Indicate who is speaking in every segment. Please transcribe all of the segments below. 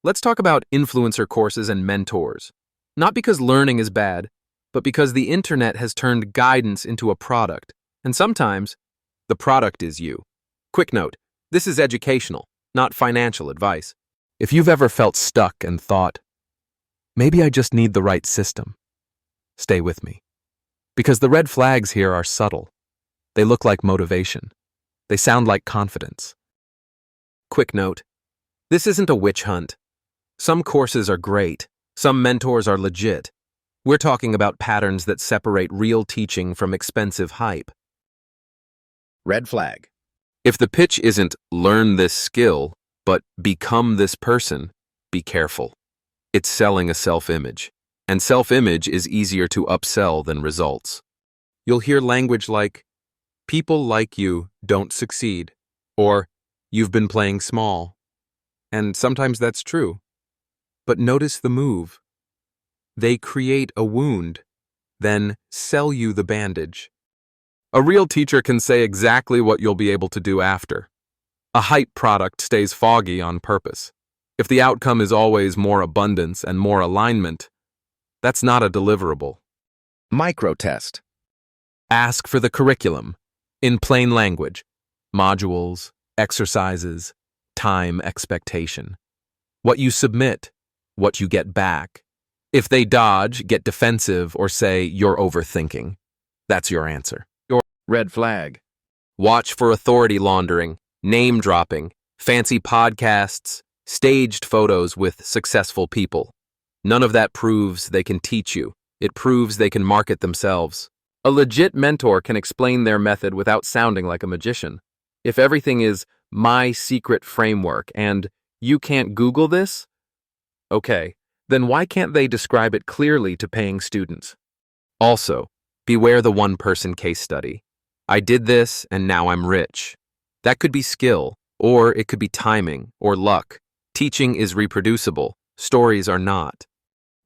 Speaker 1: Let's talk about influencer courses and mentors. Not because learning is bad, but because the internet has turned guidance into a product, and sometimes the product is you. Quick note, this is educational, not financial advice. If you've ever felt stuck and thought, maybe I just need the right system, stay with me. Because the red flags here are subtle. They look like motivation. They sound like confidence. Quick note, this isn't a witch hunt. Some courses are great. Some mentors are legit. We're talking about patterns that separate real teaching from expensive hype.
Speaker 2: Red flag.
Speaker 1: If the pitch isn't learn this skill, but become this person, be careful. It's selling a self-image, and self-image is easier to upsell than results. You'll hear language like, people like you don't succeed, or you've been playing small. And sometimes that's true. But notice the move. They create a wound, then sell you the bandage. A real teacher can say exactly what you'll be able to do after. A hype product stays foggy on purpose. If the outcome is always more abundance and more alignment, that's not a deliverable.
Speaker 2: Micro test.
Speaker 1: Ask for the curriculum, in plain language, modules, exercises, time expectation. What you submit, what you get back. If they dodge, get defensive, or say you're overthinking, that's your answer.
Speaker 2: Red flag.
Speaker 1: Watch for authority laundering, name dropping, fancy podcasts, staged photos with successful people. None of that proves they can teach you. It proves they can market themselves. A legit mentor can explain their method without sounding like a magician. If everything is my secret framework and you can't Google this, okay, then why can't they describe it clearly to paying students? Also, beware the one-person case study. I did this and now I'm rich. That could be skill, or it could be timing or luck. Teaching is reproducible. Stories are not.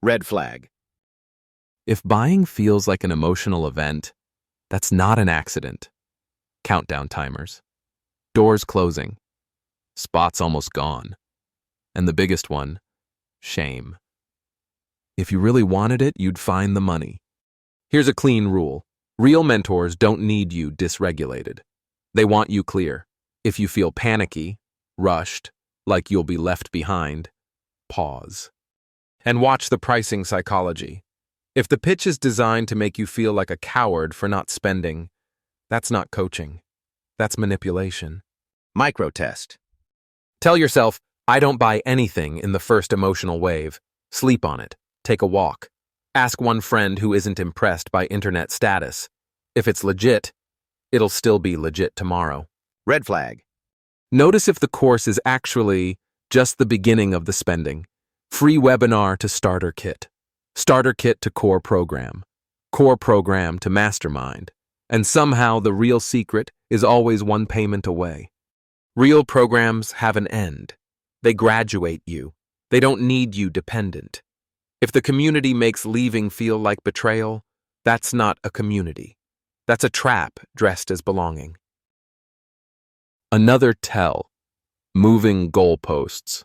Speaker 2: Red flag.
Speaker 1: If buying feels like an emotional event, that's not an accident. Countdown timers. Doors closing. Spots almost gone. And the biggest one, shame. If you really wanted it, you'd find the money. Here's a clean rule. Real mentors don't need you dysregulated. They want you clear. If you feel panicky, rushed, like you'll be left behind, pause. And watch the pricing psychology. If the pitch is designed to make you feel like a coward for not spending, that's not coaching. That's manipulation.
Speaker 2: Micro test.
Speaker 1: Tell yourself, I don't buy anything in the first emotional wave. Sleep on it. Take a walk. Ask one friend who isn't impressed by internet status. If it's legit, it'll still be legit tomorrow.
Speaker 2: Red flag.
Speaker 1: Notice if the course is actually just the beginning of the spending. Free webinar to starter kit to core program to mastermind, and somehow the real secret is always one payment away. Real programs have an end. They graduate you. They don't need you dependent. If the community makes leaving feel like betrayal, that's not a community. That's a trap dressed as belonging. Another tell. Moving goalposts.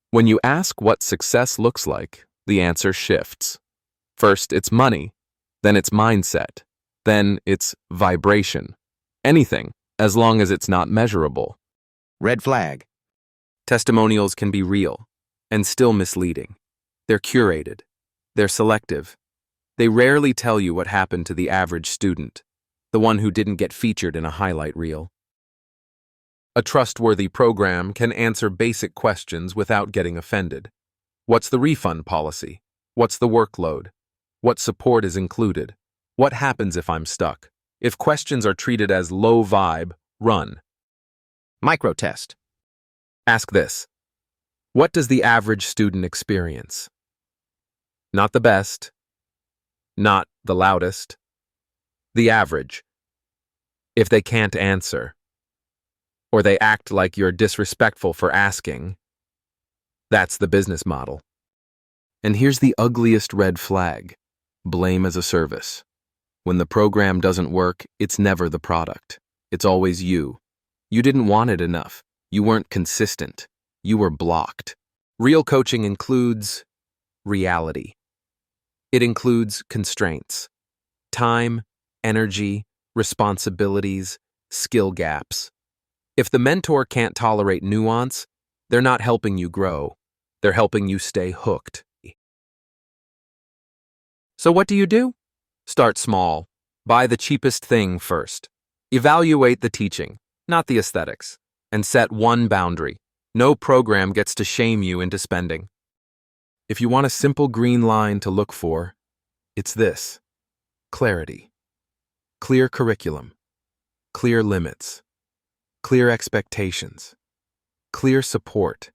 Speaker 1: When you ask what success looks like, the answer shifts. First, it's money. Then it's mindset. Then it's vibration. Anything, as long as it's not measurable.
Speaker 2: Red flag.
Speaker 1: Testimonials can be real and still misleading. They're curated. They're selective. They rarely tell you what happened to the average student, the one who didn't get featured in a highlight reel. A trustworthy program can answer basic questions without getting offended. What's the refund policy? What's the workload? What support is included? What happens if I'm stuck? If questions are treated as low vibe, run.
Speaker 2: Micro test.
Speaker 1: Ask this. What does the average student experience? Not the best, not the loudest, the average. If they can't answer, or they act like you're disrespectful for asking, that's the business model. And here's the ugliest red flag: blame as a service. When the program doesn't work, it's never the product. It's always you. You didn't want it enough. You weren't consistent. You were blocked. Real coaching includes reality. It includes constraints, time, energy, responsibilities, skill gaps. If the mentor can't tolerate nuance, they're not helping you grow. They're helping you stay hooked. So what do? Start small. Buy the cheapest thing first. Evaluate the teaching, not the aesthetics, and set one boundary. No program gets to shame you into spending. If you want a simple green line to look for, it's this: clarity. Clear curriculum. Clear limits. Clear expectations. Clear support.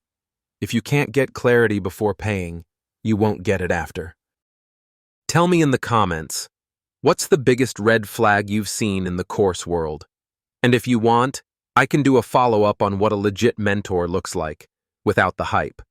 Speaker 1: If you can't get clarity before paying, you won't get it after. Tell me in the comments, what's the biggest red flag you've seen in the course world? And if you want, I can do a follow-up on what a legit mentor looks like, without the hype.